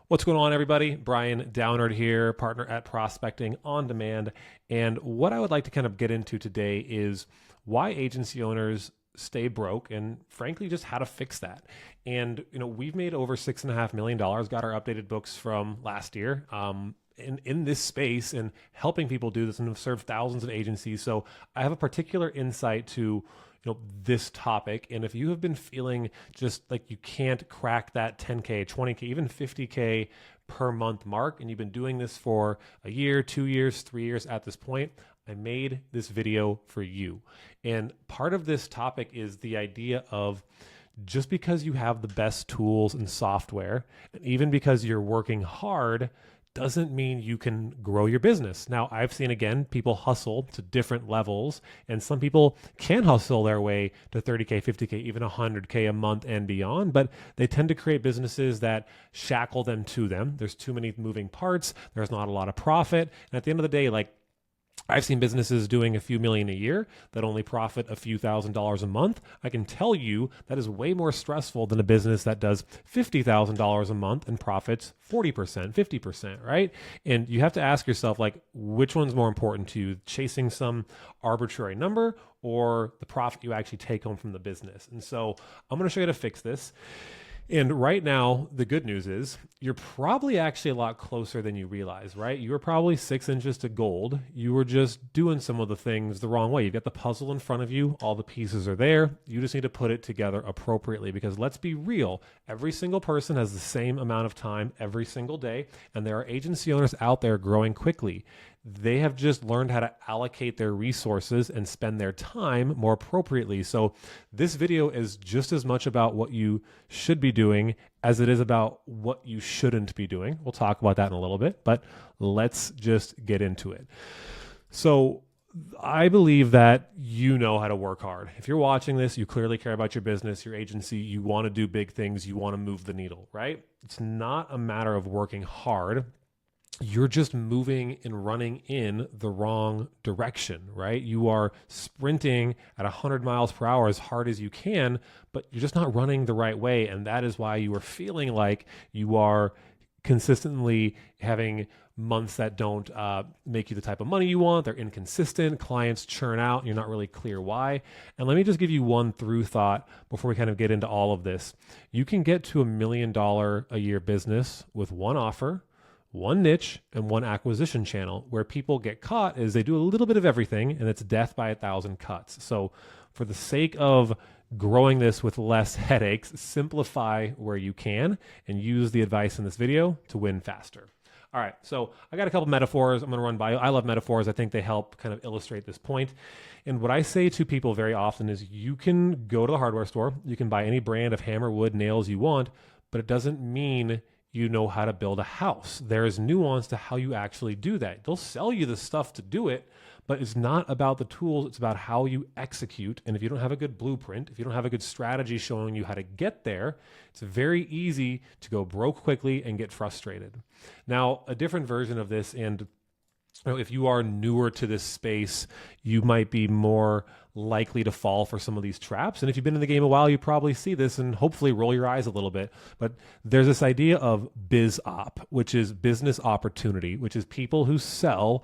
What's going on, everybody? Brian Downard here, partner at Prospecting on Demand. And what I would like to kind of get into today is why agency owners stay broke and frankly, just how to fix that. And, we've made over $6.5 million, got our updated books from last year. In this space and helping people do this and have served thousands of agencies. So I have a particular insight to this topic. And if you have been feeling just like you can't crack that 10K, 20K, even 50K per month mark, and you've been doing this for a year, 2 years, 3 years at this point, I made this video for you. And part of this topic is the idea of just because you have the best tools and software, and even because you're working hard, doesn't mean you can grow your business. Now, I've seen, again, people hustle to different levels, and some people can hustle their way to 30K, 50K, even 100K a month and beyond, but they tend to create businesses that shackle them to them. There's too many moving parts. There's not a lot of profit. And at the end of the day, I've seen businesses doing a few million a year that only profit a few $1,000s a month. I can tell you that is way more stressful than a business that does $50,000 a month and profits 40%, 50%, right? And you have to ask yourself, which one's more important to you, chasing some arbitrary number or the profit you actually take home from the business? And so I'm going to show you how to fix this. And right now, the good news is you're probably actually a lot closer than you realize, right? You were probably 6 inches to gold. You were just doing some of the things the wrong way. You've got the puzzle in front of you. All the pieces are there. You just need to put it together appropriately, because let's be real. Every single person has the same amount of time every single day. And there are agency owners out there growing quickly. They have just learned how to allocate their resources and spend their time more appropriately. So this video is just as much about what you should be doing as it is about what you shouldn't be doing. We'll talk about that in a little bit, but let's just get into it. So I believe that you know how to work hard. If you're watching this, you clearly care about your business, your agency, you want to do big things, you want to move the needle, right? It's not a matter of working hard. You're just moving and running in the wrong direction, right? You are sprinting at 100 miles per hour as hard as you can, but you're just not running the right way. And that is why you are feeling like you are consistently having months that don't make you the type of money you want. They're inconsistent. Clients churn out. And you're not really clear why. And let me just give you one through thought before we kind of get into all of this. You can get to $1 million a year business with one offer, one niche, and one acquisition channel. Where people get caught is they do a little bit of everything, and it's death by 1,000 cuts. So for the sake of growing this with less headaches, simplify where you can and use the advice in this video to win faster. All right, so I got a couple metaphors I'm going to run by you. I love metaphors. I think they help kind of illustrate this point. And what I say to people very often is you can go to the hardware store, you can buy any brand of hammer, wood, nails you want, but it doesn't mean you know how to build a house. There is nuance to how you actually do that. They'll sell you the stuff to do it, but it's not about the tools. It's about how you execute. And if you don't have a good blueprint, if you don't have a good strategy showing you how to get there, it's very easy to go broke quickly and get frustrated. Now, a different version of this, and if you are newer to this space, you might be more likely to fall for some of these traps. And if you've been in the game a while, you probably see this and hopefully roll your eyes a little bit. But there's this idea of biz op, which is business opportunity, which is people who sell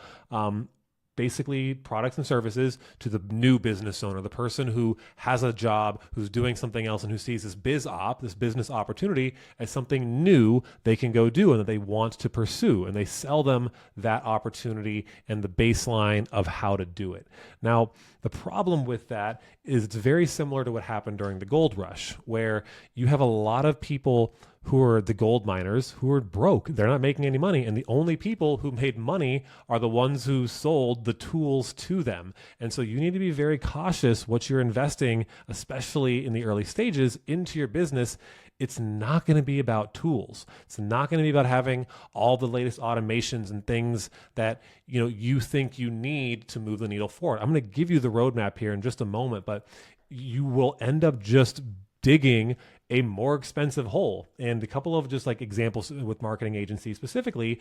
basically products and services to the new business owner, the person who has a job, who's doing something else, and who sees this biz op, this business opportunity, as something new they can go do and that they want to pursue. And they sell them that opportunity and the baseline of how to do it. Now, the problem with that is it's very similar to what happened during the gold rush, where you have a lot of people who are the gold miners who are broke. They're not making any money. And the only people who made money are the ones who sold the tools to them. And so you need to be very cautious what you're investing, especially in the early stages, into your business. It's not going to be about tools. It's not going to be about having all the latest automations and things that you think you need to move the needle forward. I'm going to give you the roadmap here in just a moment, but you will end up just digging a more expensive hole. And a couple of just examples with marketing agencies specifically,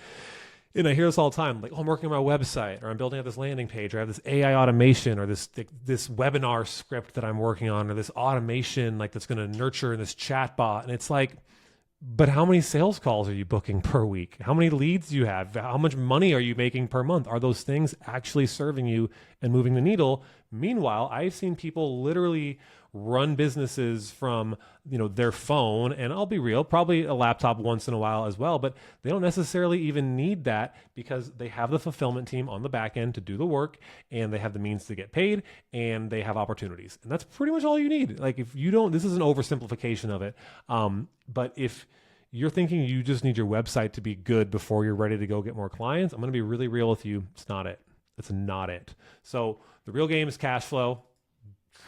and I hear this all the time, I'm working on my website, or I'm building out this landing page, or I have this AI automation, or this webinar script that I'm working on, or this automation that's going to nurture this chat bot. And it's But how many sales calls are you booking per week? How many leads do you have? How much money are you making per month? Are those things actually serving you and moving the needle? Meanwhile, I've seen people literally run businesses from, their phone, and I'll be real, probably a laptop once in a while as well, but they don't necessarily even need that because they have the fulfillment team on the back end to do the work, and they have the means to get paid, and they have opportunities. And that's pretty much all you need. Like, if you don't, this is an oversimplification of it. But if you're thinking you just need your website to be good before you're ready to go get more clients, I'm going to be really real with you. It's not it. It's not it. So the real game is cash flow.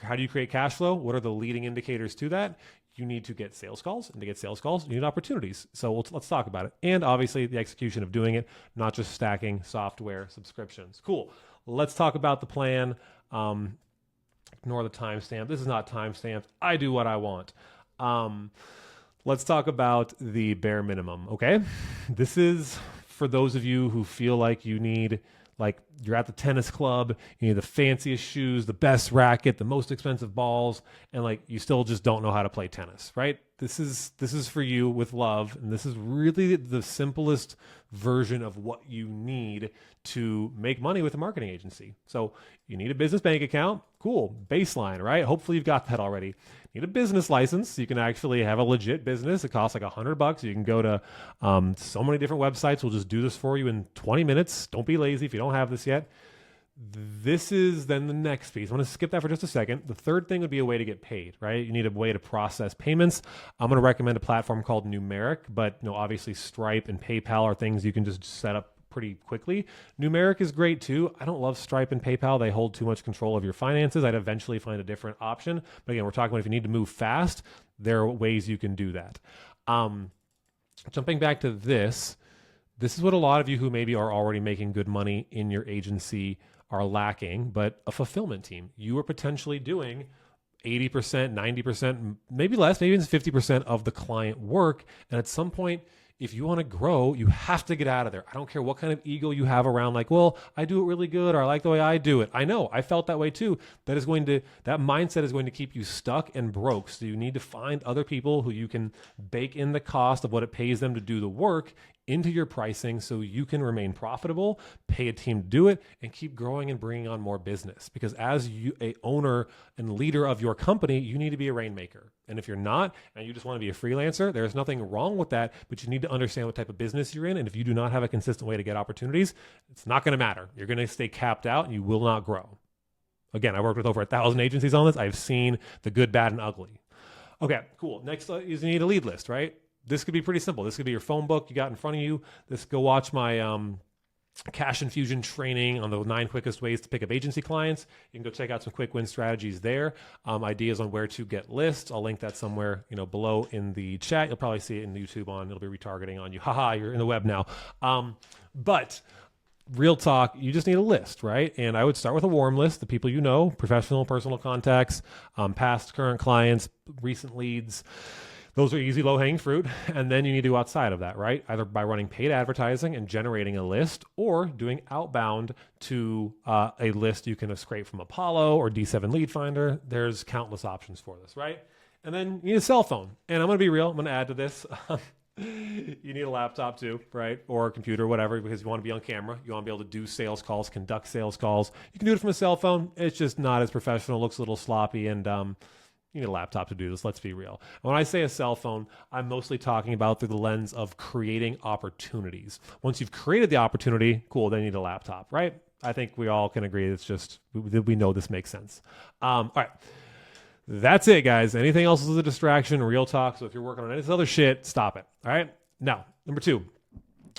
How do you create cash flow? What are the leading indicators to that? You need to get sales calls, and to get sales calls, you need opportunities. So let's talk about it. And obviously the execution of doing it, not just stacking software subscriptions. Cool. Let's talk about the plan. Ignore the timestamp. This is not timestamped. I do what I want. Let's talk about the bare minimum, okay? This is for those of you who feel like you need, like you're at the tennis club, you need the fanciest shoes, the best racket, the most expensive balls, and like you still just don't know how to play tennis, right? This is for you with love, and this is really the simplest version of what you need to make money with a marketing agency. So you need a business bank account, cool, baseline, right? Hopefully you've got that already. You need a business license so you can actually have a legit business. It costs like $100. You can go to so many different websites. We'll just do this for you in 20 minutes. Don't be lazy if you don't have this yet. This is then the next piece. I'm going to skip that for just a second. The third thing would be a way to get paid, right? You need a way to process payments. I'm going to recommend a platform called Numeric, but obviously Stripe and PayPal are things you can just set up pretty quickly. Numeric is great too. I don't love Stripe and PayPal. They hold too much control of your finances. I'd eventually find a different option. But again, we're talking about if you need to move fast, there are ways you can do that. Jumping back to this is what a lot of you who maybe are already making good money in your agency are lacking, but a fulfillment team. You are potentially doing 80%, 90%, maybe less, maybe it's 50% of the client work. And at some point, if you want to grow, you have to get out of there. I don't care what kind of ego you have around, like, well, I do it really good, or I like the way I do it. I know, I felt that way too. That mindset is going to keep you stuck and broke. So you need to find other people who you can bake in the cost of what it pays them to do the work into your pricing so you can remain profitable, pay a team to do it, and keep growing and bringing on more business. Because as a owner and leader of your company, you need to be a rainmaker. And if you're not, and you just want to be a freelancer, there's nothing wrong with that, but you need to understand what type of business you're in. And if you do not have a consistent way to get opportunities, it's not going to matter. You're going to stay capped out and you will not grow. Again, I worked with over 1,000 agencies on this. I've seen the good, bad, and ugly. Okay, cool. Next is you need a lead list, right? This could be pretty simple. This could be your phone book you got in front of you. Go watch my cash infusion training on the 9 quickest ways to pick up agency clients. You can go check out some quick win strategies there. Ideas on where to get lists. I'll link that somewhere below in the chat. You'll probably see it in YouTube it'll be retargeting on you. Haha, you're in the web now. But real talk, you just need a list, right? And I would start with a warm list, the people you know, professional, personal contacts, past, current clients, recent leads. Those are easy, low-hanging fruit. And then you need to go outside of that, right? Either by running paid advertising and generating a list, or doing outbound to a list you can scrape from Apollo or D7 Lead Finder. There's countless options for this, right? And then you need a cell phone. And I'm going to be real. I'm going to add to this. You need a laptop too, right? Or a computer, whatever, because you want to be on camera. You want to be able to do sales calls, conduct sales calls. You can do it from a cell phone. It's just not as professional. Looks a little sloppy, and you need a laptop to do this. Let's be real. When I say a cell phone, I'm mostly talking about through the lens of creating opportunities. Once you've created the opportunity, cool, then you need a laptop, right? I think we all can agree. It's just, we know this makes sense. All right. That's it, guys. Anything else is a distraction, real talk. So if you're working on any of this other shit, stop it. All right. Now, number 2,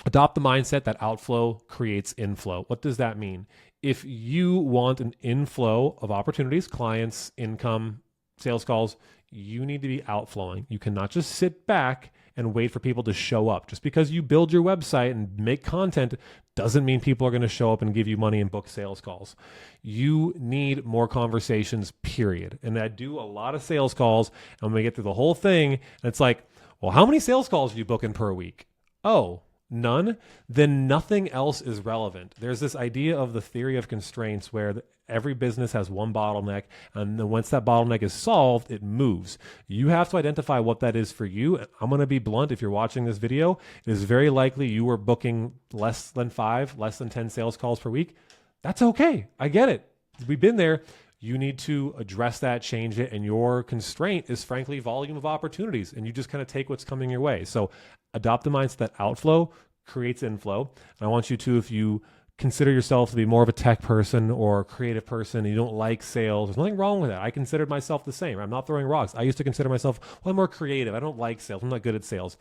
adopt the mindset that outflow creates inflow. What does that mean? If you want an inflow of opportunities, clients, income, sales calls, you need to be outflowing. You cannot just sit back and wait for people to show up. Just because you build your website and make content doesn't mean people are going to show up and give you money and book sales calls. You need more conversations, period. And I do a lot of sales calls, and when we get through the whole thing, and it's like, well, how many sales calls are you booking per week? Oh, none, then nothing else is relevant. There's this idea of the theory of constraints where every business has one bottleneck, and then once that bottleneck is solved, it moves. You have to identify what that is for you. I'm going to be blunt. If you're watching this video, it is very likely you are booking less than 5, less than 10 sales calls per week. That's okay. I get it. We've been there. You need to address that, change it, and your constraint is frankly volume of opportunities, and you just kind of take what's coming your way. So adopt the mindset that outflow creates inflow. And I want you to, if you consider yourself to be more of a tech person or a creative person and you don't like sales, there's nothing wrong with that. I considered myself the same. I'm not throwing rocks. I used to consider myself, well, I'm more creative. I don't like sales. I'm not good at sales.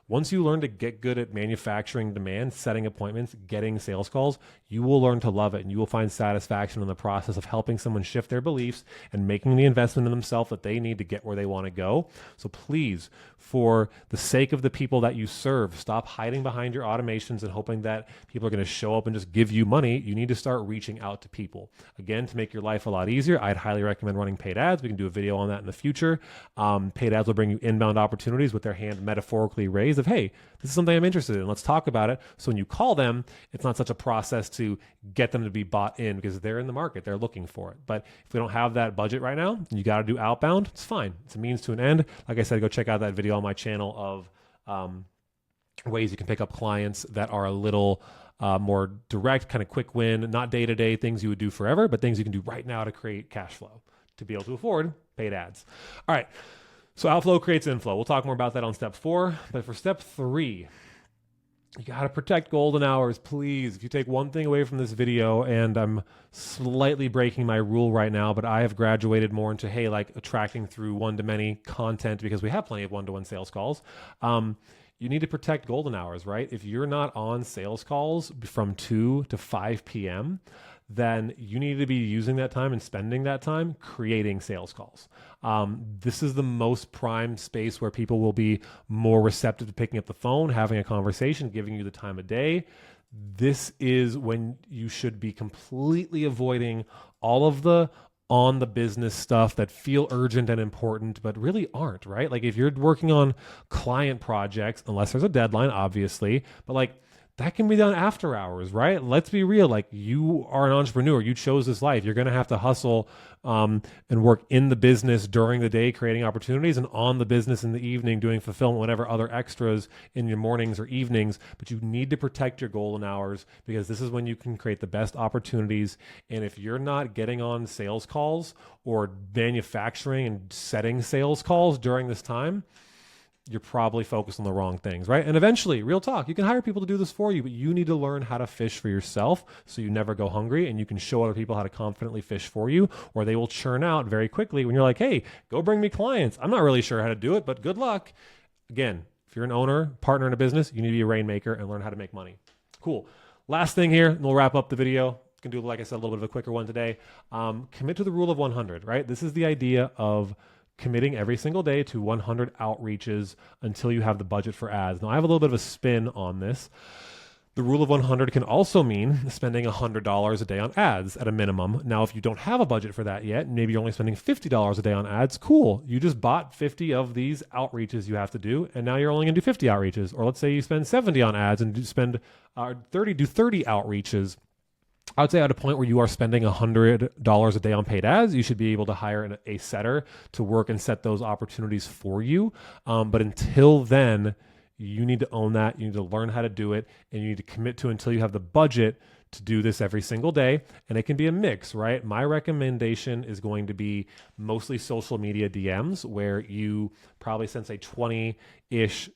Once you learn to get good at manufacturing demand, setting appointments, getting sales calls, you will learn to love it, and you will find satisfaction in the process of helping someone shift their beliefs and making the investment in themselves that they need to get where they want to go. So please, for the sake of the people that you serve, stop hiding behind your automations and hoping that people are going to show up and just give you money. You need to start reaching out to people. Again, to make your life a lot easier, I'd highly recommend running paid ads. We can do a video on that in the future. Paid ads will bring you inbound opportunities with their hand metaphorically raised of, hey, this is something I'm interested in. Let's talk about it. So when you call them, it's not such a process to get them to be bought in because they're in the market. They're looking for it. But if we don't have that budget right now, you got to do outbound. It's fine. It's a means to an end. Like I said, go check out that video on my channel of ways you can pick up clients that are a little more direct, kind of quick win, not day-to-day things you would do forever, but things you can do right now to create cash flow to be able to afford paid ads. All right. So outflow creates inflow. We'll talk more about that on step 4. But for step 3, you got to protect golden hours, please. If you take one thing away from this video, and I'm slightly breaking my rule right now, but I have graduated more into, hey, like attracting through one-to-many content because we have plenty of one-to-one sales calls. You need to protect golden hours, right? If you're not on sales calls from 2 to 5 p.m., then you need to be using that time and spending that time creating sales calls. This is the most prime space where people will be more receptive to picking up the phone, having a conversation, giving you the time of day. This is when you should be completely avoiding all of the on the business stuff that feel urgent and important, but really aren't, right? Like if you're working on client projects, unless there's a deadline, obviously, but like that can be done after hours, right? Let's be real. Like you are an entrepreneur, you chose this life. You're going to have to hustle and work in the business during the day, creating opportunities, and on the business in the evening, doing fulfillment, whatever other extras in your mornings or evenings. But you need to protect your golden hours because this is when you can create the best opportunities. And if you're not getting on sales calls or manufacturing and setting sales calls during this time, you're probably focused on the wrong things, right? And eventually, real talk, you can hire people to do this for you, but you need to learn how to fish for yourself so you never go hungry, and you can show other people how to confidently fish for you, or they will churn out very quickly when you're like, hey, go bring me clients. I'm not really sure how to do it, but good luck. Again, if you're an owner, partner in a business, you need to be a rainmaker and learn how to make money. Cool. Last thing here, and we'll wrap up the video. Can do, like I said, a little bit of a quicker one today. Commit to the rule of 100, right? This is the idea of committing every single day to 100 outreaches until you have the budget for ads. Now, I have a little bit of a spin on this. The rule of 100 can also mean spending $100 a day on ads at a minimum. Now, if you don't have a budget for that yet, maybe you're only spending $50 a day on ads, cool. You just bought 50 of these outreaches you have to do, and now you're only going to do 50 outreaches. Or let's say you spend 70 on ads and do 30 outreaches. I would say at a point where you are spending $100 a day on paid ads, you should be able to hire a setter to work and set those opportunities for you. But until then, you need to own that. You need to learn how to do it, and you need to commit to until you have the budget to do this every single day. And it can be a mix, right? My recommendation is going to be mostly social media DMs, where you probably send, say, 20-ish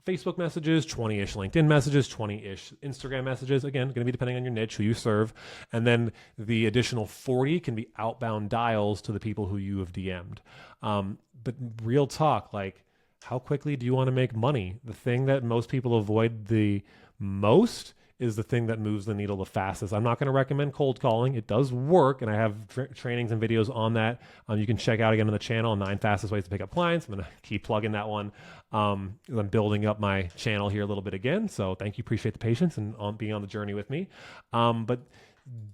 Facebook messages, 20-ish LinkedIn messages, 20-ish Instagram messages. Again, going to be depending on your niche, who you serve. And then the additional 40 can be outbound dials to the people who you have DM'd. But real talk, like, how quickly do you want to make money? The thing that most people avoid the most is the thing that moves the needle the fastest. I'm not going to recommend cold calling. It does work, and I have trainings and videos on that. You can check out again on the channel, 9 fastest ways to pick up clients. I'm going to keep plugging that one. I'm building up my channel here a little bit again, so thank you. Appreciate the patience and being on the journey with me. But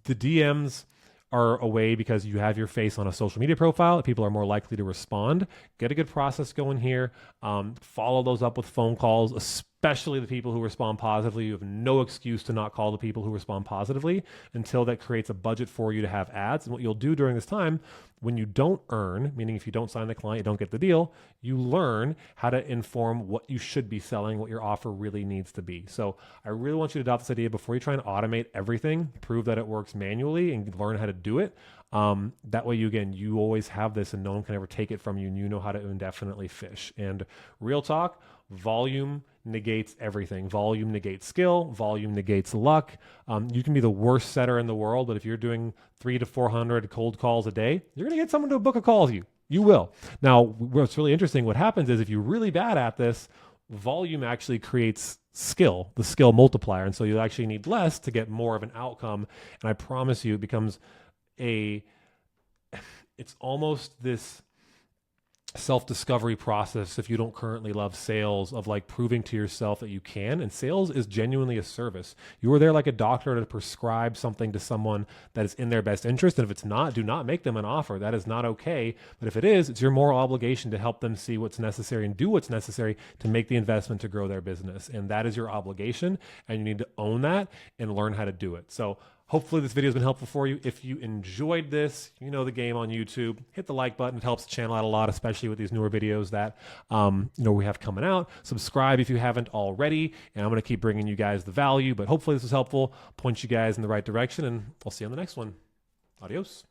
the DMs are a way because you have your face on a social media profile. People are more likely to respond. Get a good process going here. Follow those up with phone calls, especially the people who respond positively. You have no excuse to not call the people who respond positively until that creates a budget for you to have ads. And what you'll do during this time, when you don't earn, meaning if you don't sign the client, you don't get the deal, you learn how to inform what you should be selling, what your offer really needs to be. So I really want you to adopt this idea before you try and automate everything, prove that it works manually and learn how to do it. That way you always have this and no one can ever take it from you, and you know how to indefinitely fish. And real talk, volume negates everything. Volume negates skill. Volume negates luck. You can be the worst setter in the world, but if you're doing 300 to 400 cold calls a day, you're going to get someone to book a call with you. You will. Now, what's really interesting, what happens is if you're really bad at this, volume actually creates skill, the skill multiplier. And so you actually need less to get more of an outcome. And I promise you, it becomes it's almost this self-discovery process if you don't currently love sales, of like proving to yourself that you can. And sales is genuinely a service. You are there like a doctor to prescribe something to someone that is in their best interest. And if it's not, do not make them an offer. That is not okay. But if it is, it's your moral obligation to help them see what's necessary and do what's necessary to make the investment to grow their business. And that is your obligation. And you need to own that and learn how to do it. So hopefully this video has been helpful for you. If you enjoyed this, you know the game on YouTube, hit the like button. It helps the channel out a lot, especially with these newer videos that we have coming out. Subscribe if you haven't already, and I'm going to keep bringing you guys the value. But hopefully this was helpful, point you guys in the right direction, and I'll see you on the next one. Adios.